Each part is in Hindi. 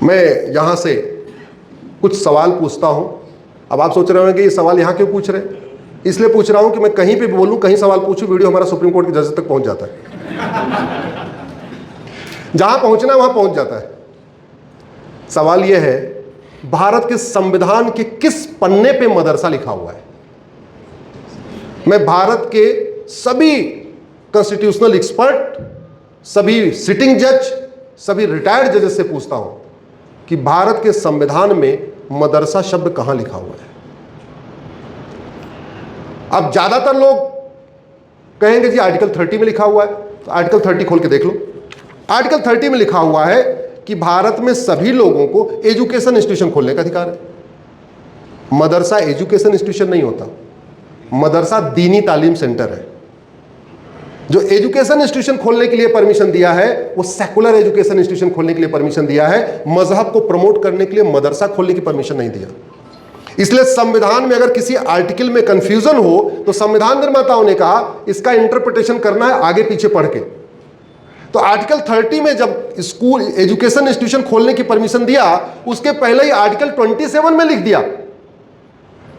मैं यहाँ से कुछ सवाल पूछता हूँ। अब आप सोच रहे होंगे कि ये सवाल यहाँ क्यों पूछ रहे हैं? इसलिए पूछ रहा हूँ कि मैं कहीं पे भी बोलूँ, कहीं सवाल पूछूँ, वीडियो हमारा सुप्रीम कोर्ट के जज तक पहुँच जाता है। जहाँ पहुँचना है वहाँ पहुँच जाता है। सवाल ये है, भारत के संविधान के किस पन्ने पे मदरसा लिखा हुआ है? मैं भारत के सभी कॉन्स्टिट्यूशनल एक्सपर्ट, सभी सिटिंग जज, सभी रिटायर्ड जजेस से पूछता हूं कि भारत के संविधान में मदरसा शब्द कहां लिखा हुआ है? अब ज्यादातर लोग कहेंगे जी आर्टिकल 30 में लिखा हुआ है। तो आर्टिकल 30 खोल के देख लो। आर्टिकल 30 में लिखा हुआ है कि भारत में सभी लोगों को एजुकेशन इंस्टीट्यूशन खोलने का अधिकार है। मदरसा एजुकेशन इंस्टीट्यूशन नहीं होता, मदरसा दीनी तालीम सेंटर है। जो एजुकेशन इंस्टीट्यूशन खोलने के लिए परमिशन दिया है वो सेकुलर एजुकेशन इंस्टीट्यूशन खोलने के लिए परमिशन दिया है, मजहब को प्रमोट करने के लिए मदरसा खोलने की परमिशन नहीं दिया। इसलिए संविधान में अगर किसी आर्टिकल में कंफ्यूजन हो तो संविधान निर्माताओं ने कहा इसका इंटरप्रिटेशन करना है आगे पीछे पढ़ के। तो आर्टिकल 30 में जब स्कूल एजुकेशन इंस्टीट्यूशन खोलने की परमिशन दिया, उसके पहले ही आर्टिकल 27 में लिख दिया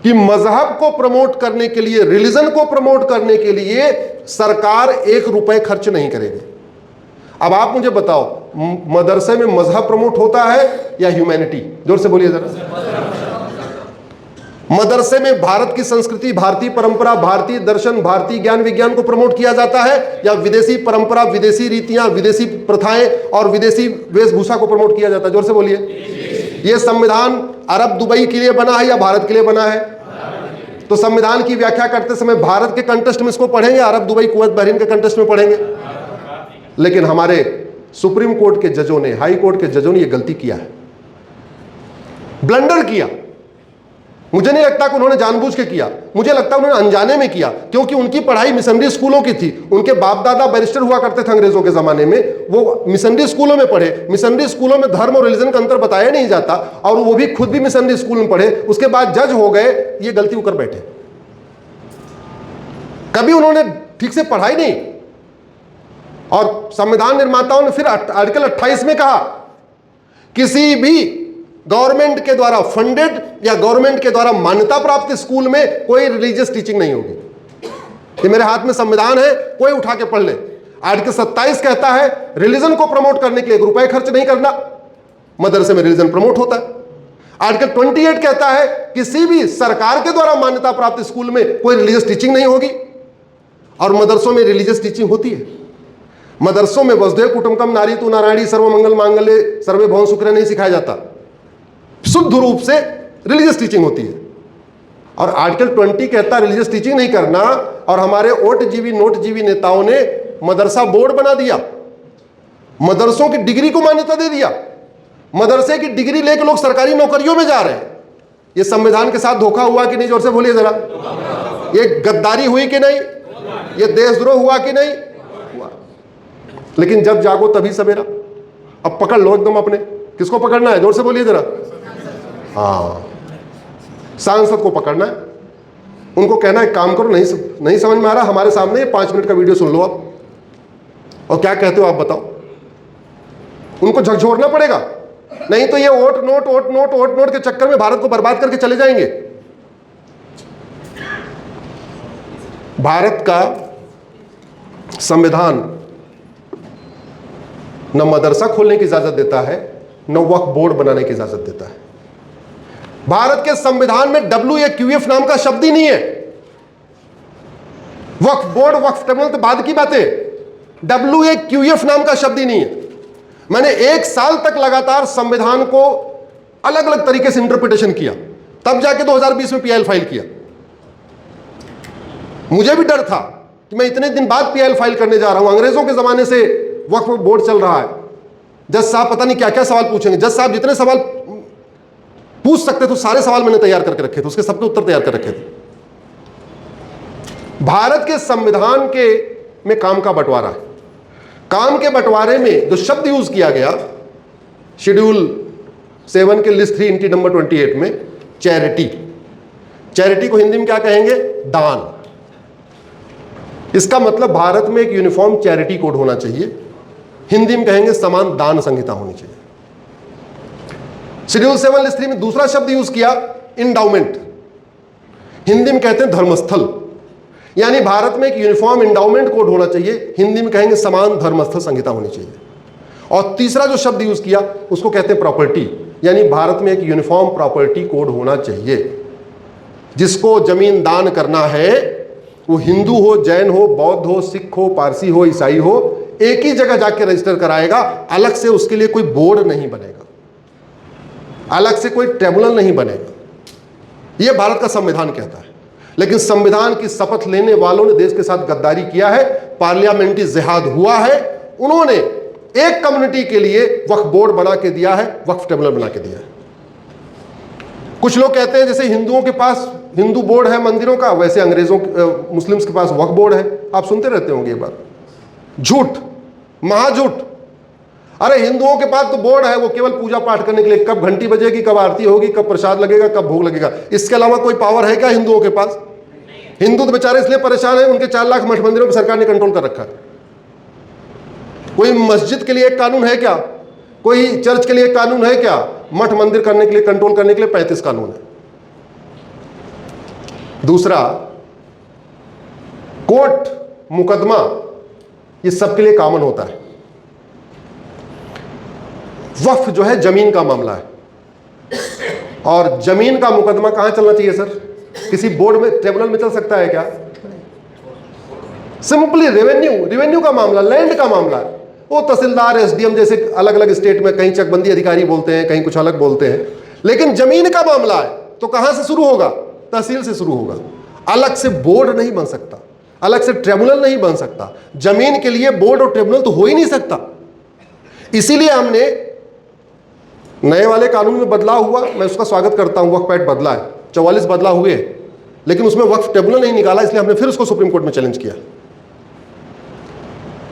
कि मजहब को प्रमोट करने के लिए, रिलीजन को प्रमोट करने के लिए सरकार 1 रुपए खर्च नहीं करेगी। अब आप मुझे बताओ, मदरसे में मजहब प्रमोट होता है या ह्यूमैनिटी? जोर से बोलिए जरा। मदरसे में भारत की संस्कृति, भारतीय परंपरा, भारतीय दर्शन, भारतीय ज्ञान विज्ञान को प्रमोट किया जाता है या विदेशी परंपरा, विदेशी रीतियां, विदेशी प्रथाएं और विदेशी वेशभूषा को प्रमोट किया जाता है? जोर से बोलिए। यह संविधान अरब दुबई के लिए बना है या भारत के लिए बना है? तो संविधान की व्याख्या करते समय भारत के कंटेस्ट में इसको पढ़ेंगे, अरब दुबई कुवैत बहरीन के कंटेस्ट में पढ़ेंगे? लेकिन हमारे सुप्रीम कोर्ट के जजों ने, हाई कोर्ट के जजों ने यह गलती किया है, ब्लंडर किया। मुझे नहीं लगता कि उन्होंने जानबूझ के किया, मुझे लगता है उन्होंने अनजाने में किया, क्योंकि उनकी पढ़ाई मिशनरी स्कूलों की थी। उनके बाप दादा बैरिस्टर हुआ करते थे अंग्रेजों के जमाने में, वो मिशनरी स्कूलों में पढ़े। मिशनरी स्कूलों में धर्म और रिलीजन का अंतर बताया नहीं जाता, और वो भी खुद भी मिशनरी स्कूल में पढ़े, उसके बाद जज हो गए, ये गलती होकर बैठे। कभी उन्होंने ठीक से पढ़ाई नहीं। और संविधान निर्माताओं ने फिर आर्टिकल 28 में कहा किसी भी गवर्नमेंट के द्वारा फंडेड या गवर्नमेंट के द्वारा मान्यता प्राप्त स्कूल में कोई रिलीजियस टीचिंग नहीं होगी। ये मेरे हाथ में संविधान है, कोई उठा के पढ़ ले। आर्टिकल 27 कहता है रिलीजन को प्रमोट करने के लिए 1 रुपए खर्च नहीं करना, मदरसे में रिलीजन प्रमोट होता है। आर्टिकल 28 कहता है किसी भी सरकार के द्वारा मान्यता प्राप्त स्कूल में कोई रिलीजियस टीचिंग नहीं होगी, और मदरसों में रिलीजियस टीचिंग होती है। मदरसों में वसुधैव कुटुंबकम नारीतु नारायणी सर्वमंगल मांगल्ये सर्वे भवन सुखिनः नहीं सिखाया जाता, शुद्ध रूप से रिलीजियस टीचिंग होती है। और आर्टिकल 20 कहता है रिलीजियस टीचिंग नहीं करना, और हमारे ओट जीवी नोट जीवी नेताओं ने मदरसा बोर्ड बना दिया, मदरसों की डिग्री को मान्यता दे दिया। मदरसे की डिग्री लेकर लोग सरकारी नौकरियों में जा रहे हैं। ये संविधान के साथ धोखा हुआ कि नहीं? जोर से बोलिए जरा। ये गद्दारी हुई कि नहीं? ये देशद्रोह हुआ कि नहीं? हुआ। लेकिन जब जागो तभी सवेरा। अब पकड़ लो एकदम अपने, किसको पकड़ना है? जोर से बोलिए जरा। हाँ, सांसद को पकड़ना है, उनको कहना है काम करो, नहीं समझ में आ रहा, हमारे सामने 5 मिनट का वीडियो सुन लो आप, और क्या कहते हो आप बताओ। उनको झकझोरना पड़ेगा, नहीं तो ये वोट नोट के चक्कर में भारत को बर्बाद करके चले जाएंगे। भारत का संविधान न मदरसा खोलने की इजाजत देता है, न वक्फ बोर्ड बनाने की इजाजत देता है। भारत के संविधान में WAQF नाम का शब्द ही नहीं है। वक्फ बोर्ड, वक्फ ट्रिब्यूनल तो बाद की बात है, WAQF नाम का शब्द ही नहीं है। मैंने 1 साल तक लगातार संविधान को अलग अलग तरीके से इंटरप्रिटेशन किया, तब जाके 2020 में PIL फाइल किया। मुझे भी डर था कि मैं इतने दिन बाद PIL फाइल करने जा रहा हूं। अंग्रेजों के जमाने से वक्फ बोर्ड चल रहा है, जज साहब पता नहीं क्या क्या सवाल पूछेंगे। जज साहब जितने सवाल पूछ सकते थे सारे सवाल मैंने तैयार करके रखे थे, उसके सबके उत्तर तैयार कर रखे थे। भारत के संविधान के में काम का बंटवारा है। काम के बंटवारे में जो शब्द यूज किया गया शेड्यूल 7 के लिस्ट 3 इंटी नंबर 28 में, चैरिटी। चैरिटी को हिंदी में क्या कहेंगे? दान। इसका मतलब भारत में एक यूनिफॉर्म चैरिटी कोड होना चाहिए, हिंदी में कहेंगे समान दान संहिता होनी चाहिए। शेड्यूल 7(3) में दूसरा शब्द यूज किया इंडाउमेंट, हिंदी में कहते हैं धर्मस्थल, यानी भारत में एक यूनिफॉर्म इंडाउमेंट कोड होना चाहिए, हिंदी में कहेंगे समान धर्मस्थल संहिता होनी चाहिए। और तीसरा जो शब्द यूज किया उसको कहते हैं प्रॉपर्टी, यानी भारत में एक यूनिफॉर्म प्रॉपर्टी कोड होना चाहिए। जिसको जमीन दान करना है वो हिंदू हो, जैन हो, बौद्ध हो, सिख हो, पारसी हो, ईसाई हो, एक ही जगह जाके रजिस्टर कराएगा, अलग से उसके लिए कोई बोर्ड नहीं बनेगा, अलग से कोई ट्रिब्यूनल नहीं बनेगा। यह भारत का संविधान कहता है। लेकिन संविधान की शपथ लेने वालों ने देश के साथ गद्दारी किया है, पार्लियामेंट्री जिहाद हुआ है। उन्होंने एक कम्युनिटी के लिए वक्फ बोर्ड बना के दिया है, वक्फ ट्रिब्यूनल बना के दिया है। कुछ लोग कहते हैं जैसे हिंदुओं के पास हिंदू बोर्ड है मंदिरों का, वैसे अंग्रेजों मुस्लिम्स के पास वक्फ बोर्ड है। आप सुनते रहते होंगे ये बात, झूठ, महाझूठ। अरे हिंदुओं के पास तो बोर्ड है, वो केवल पूजा पाठ करने के लिए, कब घंटी बजेगी, कब आरती होगी, कब प्रसाद लगेगा, कब भोग लगेगा, इसके अलावा कोई पावर है क्या हिंदुओं के पास? हिंदू तो बेचारे इसलिए परेशान है, उनके 4 लाख मठ मंदिरों को सरकार ने कंट्रोल कर रखा है। कोई मस्जिद के लिए एक कानून है क्या? कोई चर्च के लिए एक कानून है क्या? मठ मंदिर करने के लिए, कंट्रोल करने के लिए 35 कानून है। दूसरा, कोर्ट मुकदमा ये सबके लिए कॉमन होता है। वक्फ जो है जमीन का मामला है, और जमीन का मुकदमा कहां चलना चाहिए सर? किसी बोर्ड में, ट्रिब्यूनल में चल सकता है क्या? सिंपली रेवेन्यू का मामला, लैंड का मामला है। वो तहसीलदार, एसडीएम जैसे अलग अलग स्टेट में कहीं चकबंदी अधिकारी बोलते हैं, कहीं कुछ अलग बोलते हैं, लेकिन जमीन का मामला है तो कहां से शुरू होगा? तहसील से शुरू होगा। अलग से बोर्ड नहीं बन सकता, अलग से ट्रिब्यूनल नहीं बन सकता। जमीन के लिए बोर्ड और ट्रिब्यूनल तो हो ही नहीं सकता। इसीलिए हमने नए वाले कानून में बदलाव हुआ, मैं उसका स्वागत करता हूं। वक्फ एक्ट बदला है, 44 बदलाव हुए, लेकिन उसमें वक्फ ट्रिब्यूनल नहीं निकाला, इसलिए हमने फिर उसको सुप्रीम कोर्ट में चैलेंज किया।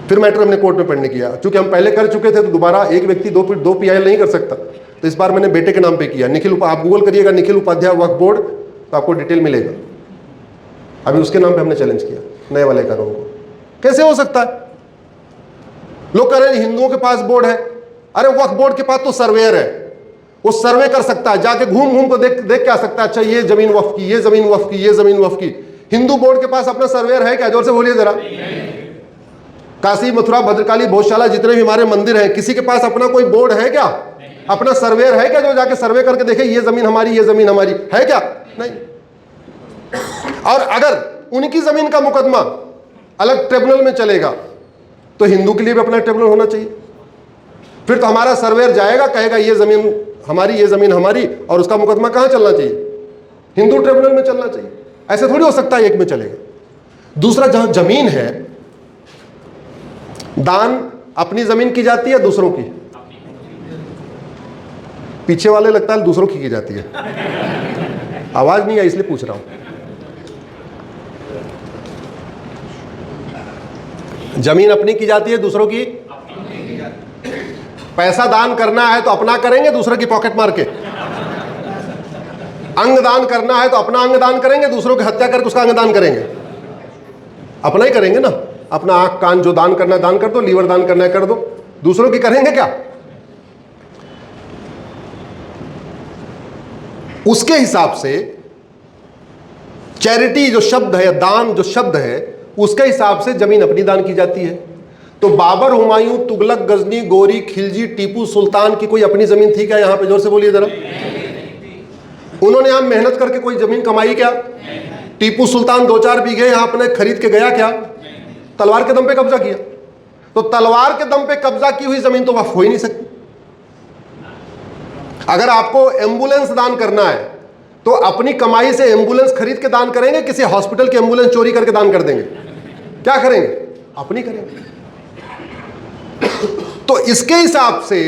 फिर मैटर हमने कोर्ट में पढ़ने किया। चूंकि हम पहले कर चुके थे तो दोबारा एक व्यक्ति दो पीआईएल नहीं कर सकता, तो इस बार मैंने बेटे के नाम पे किया। निखिल, आप गूगल करिएगा निखिल उपाध्याय वक्फ बोर्ड, तो आपको डिटेल मिलेगा। अभी उसके नाम पे हमने चैलेंज किया नए वाले कानून को। कैसे हो सकता है? लोग कह रहे हैं हिंदुओं के पास बोर्ड है। अरे वक्फ बोर्ड के पास तो सर्वेयर है, वो सर्वे कर सकता है, जाके घूम घूम को देख के आ सकता है, अच्छा ये जमीन वक्फ की, ये जमीन वक्फ की, ये जमीन वक्फ की। हिंदू बोर्ड के पास अपना सर्वेयर है क्या? जोर से बोलिए जरा। काशी, मथुरा, भद्रकाली, भोजशाला, जितने भी हमारे मंदिर हैं, किसी के पास अपना कोई बोर्ड है क्या? अपना सर्वेयर है क्या जो जाके सर्वे करके देखे ये जमीन हमारी, ये जमीन हमारी है क्या? नहीं। और अगर उनकी जमीन का मुकदमा अलग ट्रिब्यूनल में चलेगा तो हिंदू के लिए भी अपना ट्रिब्यूनल होना चाहिए। फिर तो हमारा सर्वेयर जाएगा, कहेगा ये जमीन हमारी, ये जमीन हमारी, और उसका मुकदमा कहां चलना चाहिए? हिंदू ट्रिब्यूनल में चलना चाहिए। ऐसे थोड़ी हो सकता है एक में चलेगा। दूसरा, जहां जमीन है, दान अपनी जमीन की जाती है दूसरों की? पीछे वाले लगता है दूसरों की जाती है। आवाज नहीं आई इसलिए पूछ रहा हूं। जमीन अपनी की जाती है, दूसरों की? पैसा दान करना है तो अपना करेंगे, दूसरों की पॉकेट मार के? अंग दान करना है तो अपना अंग दान करेंगे, दूसरों की हत्या करके उसका अंग दान करेंगे? अपना ही करेंगे ना। अपना आंख कान जो दान करना है दान कर दो, लीवर दान करना है कर दो, दूसरों की करेंगे क्या? उसके हिसाब से चैरिटी जो शब्द है, दान जो शब्द है, उसके हिसाब से जमीन अपनी दान की जाती है। तो बाबर, हुमायूं, तुगलक, गजनी, गोरी, खिलजी, टीपू सुल्तान की कोई अपनी जमीन थी क्या? यहां पे जोर से बोलिए जरा। उन्होंने यहां मेहनत करके कोई जमीन कमाई क्या? टीपू सुल्तान 2-4 बीघे यहां अपने खरीद के गया क्या? तलवार के दम पे कब्जा किया। तो तलवार के दम पे कब्जा की हुई जमीन तो वक्फ हो ही नहीं सकती। अगर आपको एम्बुलेंस दान करना है तो अपनी कमाई से एम्बुलेंस खरीद के दान करेंगे, किसी हॉस्पिटल की एम्बुलेंस चोरी करके दान कर देंगे? क्या करेंगे? अपनी करेंगे। तो इसके हिसाब से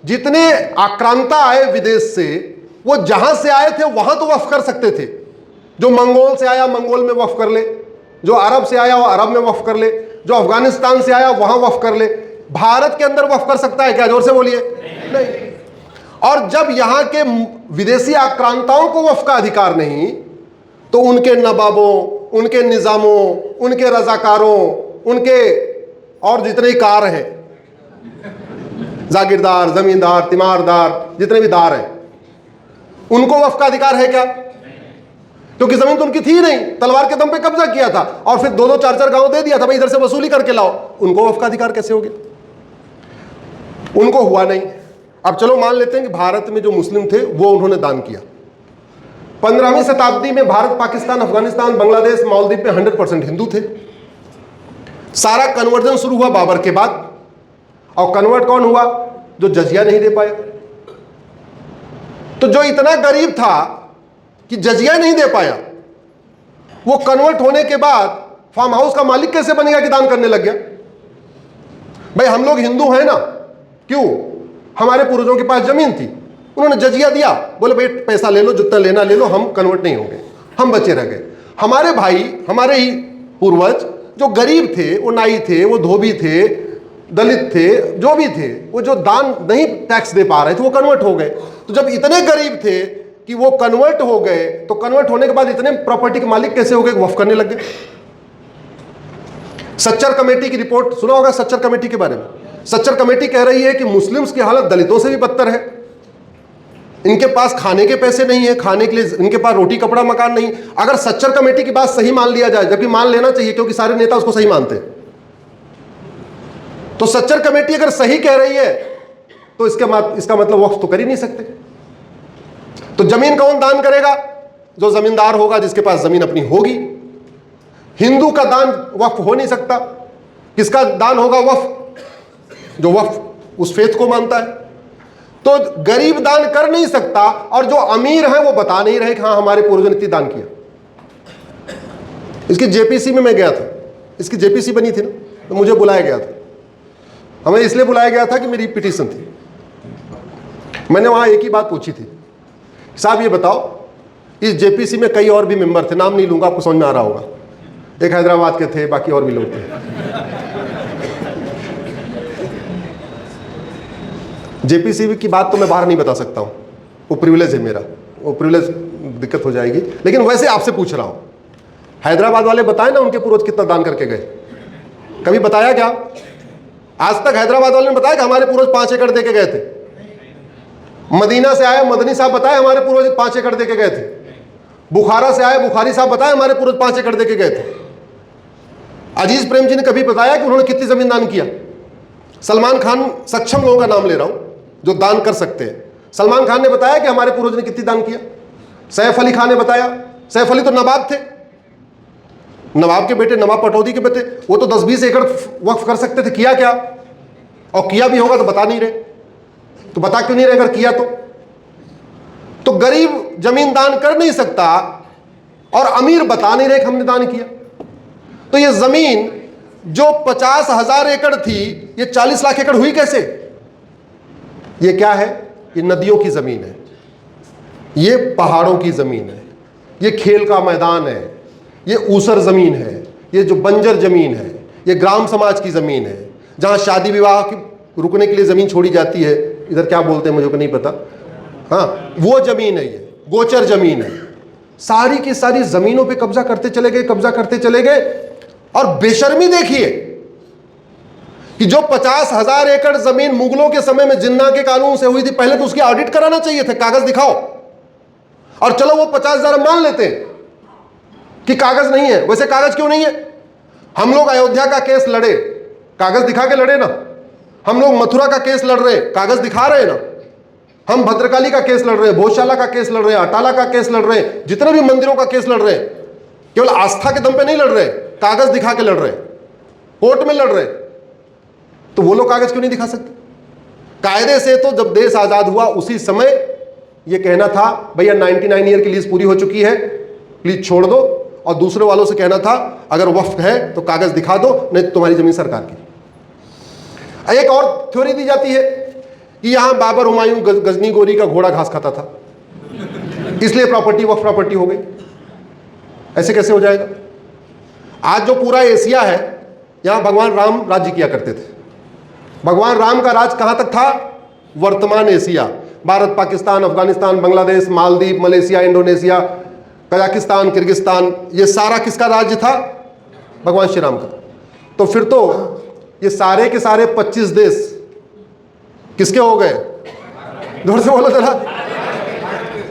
जितने आक्रांता आए विदेश से, वो जहां से आए थे वहां तो वक्फ कर सकते थे। जो मंगोल से आया मंगोल में वक्फ कर ले, जो अरब से आया वो अरब में वक्फ कर ले, जो अफगानिस्तान से आया वहां वक्फ कर ले। भारत के अंदर वक्फ कर सकता है क्या? जोर से बोलिए। नहीं। और जब यहां के विदेशी आक्रांताओं को वक्फ का अधिकार नहीं, तो उनके नवाबों, उनके निजामों, उनके रजाकारों, उनके और जितने कार हैं, जागीरदार, जमींदार, तिमारदार, जितने भी दार हैं, उनको वक्फ का अधिकार है क्या? क्योंकि जमीन तो उनकी थी नहीं, तलवार के दम पे कब्जा किया था और फिर 2-2 4-4 गांव दे दिया था, भाई इधर से वसूली करके लाओ। उनको वक्फ का अधिकार कैसे हो गया? उनको हुआ नहीं। अब चलो मान लेते हैं कि भारत में जो मुस्लिम थे वो उन्होंने दान किया। 15वीं शताब्दी में भारत, पाकिस्तान, अफगानिस्तान, बांग्लादेश, मालदीव में 100% हिंदू थे। सारा कन्वर्जन शुरू हुआ बाबर के बाद, और कन्वर्ट कौन हुआ? जो जजिया नहीं दे पाया। तो जो इतना गरीब था कि जजिया नहीं दे पाया, वो कन्वर्ट होने के बाद फार्म हाउस का मालिक कैसे बनेगा कि दान करने लग गया? भाई हम लोग हिंदू हैं ना, क्यों? हमारे पूर्वजों के पास जमीन थी, उन्होंने जजिया दिया, बोले भाई पैसा ले लो, जितना लेना ले लो, हम कन्वर्ट नहीं होंगे, हम बचे रह गए। हमारे भाई, हमारे ही पूर्वज जो गरीब थे, वो नाई थे, वो धोबी थे, दलित थे, जो भी थे, वो जो दान नहीं टैक्स दे पा रहे थे, वो कन्वर्ट हो गए। तो जब इतने गरीब थे कि वो कन्वर्ट हो गए, तो कन्वर्ट होने के बाद इतने प्रॉपर्टी के मालिक कैसे हो गए? वक्फ करने लग गए। सच्चर कमेटी की रिपोर्ट सुना होगा, सच्चर कमेटी के बारे में। सच्चर कमेटी कह रही है कि मुस्लिम्स की हालत दलितों से भी बदतर है। इनके पास खाने के पैसे नहीं है, खाने के लिए इनके पास रोटी कपड़ा मकान नहीं। अगर सच्चर कमेटी की बात सही मान लिया जाए, जबकि मान लेना चाहिए क्योंकि सारे नेता उसको सही मानते हैं, तो सच्चर कमेटी अगर सही कह रही है तो इसका मतलब वक्फ तो कर ही नहीं सकते। तो जमीन कौन दान करेगा? जो जमींदार होगा, जिसके पास जमीन अपनी होगी। हिंदू का दान वक्फ हो नहीं सकता। किसका दान होगा? वक्फ, जो वक्फ उस फेथ को मानता है। तो गरीब दान कर नहीं सकता, और जो अमीर है वो बता नहीं रहे कि हाँ हमारे पूर्वजों ने इतनी दान किया। इसकी जेपीसी में मैं गया था, इसकी जेपीसी बनी थी ना, तो मुझे बुलाया गया था। हमें इसलिए बुलाया गया था कि मेरी पिटीशन थी। मैंने वहां एक ही बात पूछी थी, साहब ये बताओ, इस जेपीसी में कई और भी मेंबर थे, नाम नहीं लूंगा, आपको समझ में आ रहा होगा। एक हैदराबाद के थे, बाकी और भी लोग थे। जेपीसी की बात तो मैं बाहर नहीं बता सकता हूं, वो प्रिविलेज है मेरा, वो प्रिविलेज दिक्कत हो जाएगी। लेकिन वैसे आपसे पूछ रहा हूं, हैदराबाद वाले बताए ना उनके पूर्वज कितना दान करके गए? कभी बताया क्या? आज तक हैदराबाद वाले ने बताया कि हमारे पूर्वज 5 एकड़ देके गए थे? मदीना से आए मदनी साहब बताए हमारे पूर्वज 5 एकड़ देके गए थे। बुखारा से आए बुखारी साहब बताए हमारे पूर्वज 5 एकड़ देके गए थे। अजीज प्रेम जी ने कभी बताया कि उन्होंने कितनी जमीन दान किया? सलमान खान, सक्षम लोगों का नाम ले रहा हूं जो दान कर सकते हैं, सलमान खान ने बताया कि हमारे पूर्वज ने कितनी दान किया? सैफ अली खान ने बताया। सैफ अली तो नवाब थे, नवाब के बेटे, नवाब पटौदी के बेटे, वो तो 10-20 एकड़ वक्फ कर सकते थे। किया क्या? और किया भी होगा तो बता नहीं रहे। तो बता क्यों नहीं रहे अगर किया तो गरीब जमीन दान कर नहीं सकता और अमीर बता नहीं रहे कि हमने दान किया। तो ये जमीन जो 50,000 एकड़ थी, ये 40 लाख एकड़ हुई कैसे? ये क्या है? ये नदियों की जमीन है, ये पहाड़ों की जमीन है, ये खेल का मैदान है, ये ऊसर जमीन है, ये जो बंजर जमीन है, ये ग्राम समाज की जमीन है, जहां शादी विवाह की रुकने के लिए जमीन छोड़ी जाती है। इधर क्या बोलते हैं मुझे को नहीं पता, हाँ वो जमीन है, ये गोचर जमीन है। सारी की सारी जमीनों पे कब्जा करते चले गए, कब्जा करते चले गए। और बेशर्मी देखिए कि जो 50,000 एकड़ जमीन मुगलों के समय में जिन्ना के कानून से हुई थी, पहले तो उसकी ऑडिट कराना चाहिए था, कागज दिखाओ। और चलो वो 50,000 मान लेते हैं कि कागज नहीं है। वैसे कागज क्यों नहीं है? हम लोग अयोध्या का केस लड़े, कागज दिखा के लड़े ना। हम लोग मथुरा का केस लड़ रहे, कागज दिखा रहे ना। हम भद्रकाली का केस लड़ रहे हैं, भोजशाला का केस लड़ रहे हैं, अटाला का केस लड़ रहे हैं, जितने भी मंदिरों का केस लड़ रहे हैं, केवल आस्था के दम पे नहीं लड़ रहे, कागज दिखा के लड़ रहे, कोर्ट में लड़ रहे। तो वो लोग कागज क्यों नहीं दिखा सकते? कायदे से तो जब देश आजाद हुआ उसी समय ये कहना था भैया 99 ईयर की लीज पूरी हो चुकी है, प्लीज छोड़ दो। और दूसरे वालों से कहना था अगर वक्फ है तो कागज दिखा दो, नहीं तो तुम्हारी जमीन सरकार की। एक और थ्योरी दी जाती है कि यहां बाबर हुमायूं गजनी गोरी का घोड़ा घास खाता था, इसलिए प्रॉपर्टी वक्फ प्रॉपर्टी हो गई। ऐसे कैसे हो जाएगा? आज जो पूरा एशिया है, यहां भगवान राम राज्य किया करते थे। भगवान राम का राज कहां तक था? वर्तमान Asia, Bharat, Pakistan, Afghanistan, Bangladesh, Maldives, Malaysia, Indonesia, Kazakhstan, Kyrgyzstan, ये सारा किसका राज्य था? भगवान श्री राम का। तो फिर तो ये सारे के सारे 25 देश किसके हो गए? जोर से बोलो जरा।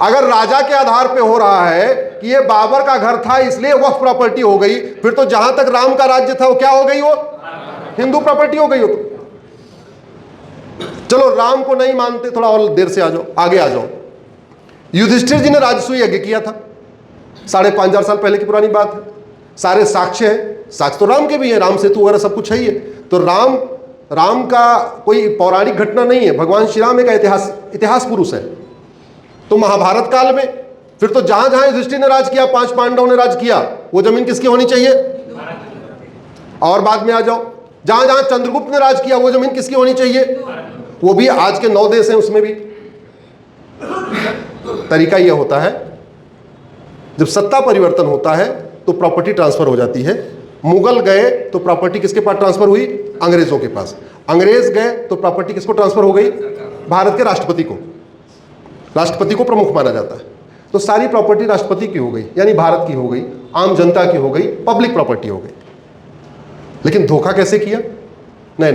अगर राजा के आधार पे हो रहा है कि ये बाबर का घर था इसलिए वक्फ प्रॉपर्टी हो गई, फिर तो जहां तक राम का राज्य था वो क्या हो गई? वो हिंदू प्रॉपर्टी हो गई। हो तो चलो राम को नहीं मानते, थोड़ा और देर से आ जाओ, आगे आ जाओ। युधिष्ठिर जी ने राजसूय यज्ञ किया था, 5,500 साल पहले की पुरानी बात है। सारे साक्ष्य हैं, साक्ष्य तो राम के भी हैं, राम सेतु वगैरह सब कुछ है ही है। तो राम का कोई पौराणिक घटना नहीं है, भगवान श्री राम एक इतिहास पुरुष है। तो महाभारत काल में फिर तो जहां जहां युधिष्ठिर ने राज किया, 5 पांडवों ने राज किया, वो जमीन किसकी होनी चाहिए? और बाद में आ जाओ, जहां जहां चंद्रगुप्त ने राज किया वो जमीन किसकी होनी चाहिए? वो भी आज के 9 देश हैं, उसमें भी तरीका यह होता है, जब सत्ता परिवर्तन होता है तो प्रॉपर्टी ट्रांसफर हो जाती है। मुगल गए तो प्रॉपर्टी किसके पास ट्रांसफर हुई? अंग्रेजों के पास। अंग्रेज गए तो प्रॉपर्टी किसको ट्रांसफर हो गई? भारत के राष्ट्रपति को। राष्ट्रपति को प्रमुख माना जाता है, तो सारी प्रॉपर्टी राष्ट्रपति की हो गई, यानी भारत की हो गई, आम जनता की हो गई, पब्लिक प्रॉपर्टी हो गई। लेकिन धोखा कैसे किया? नहीं,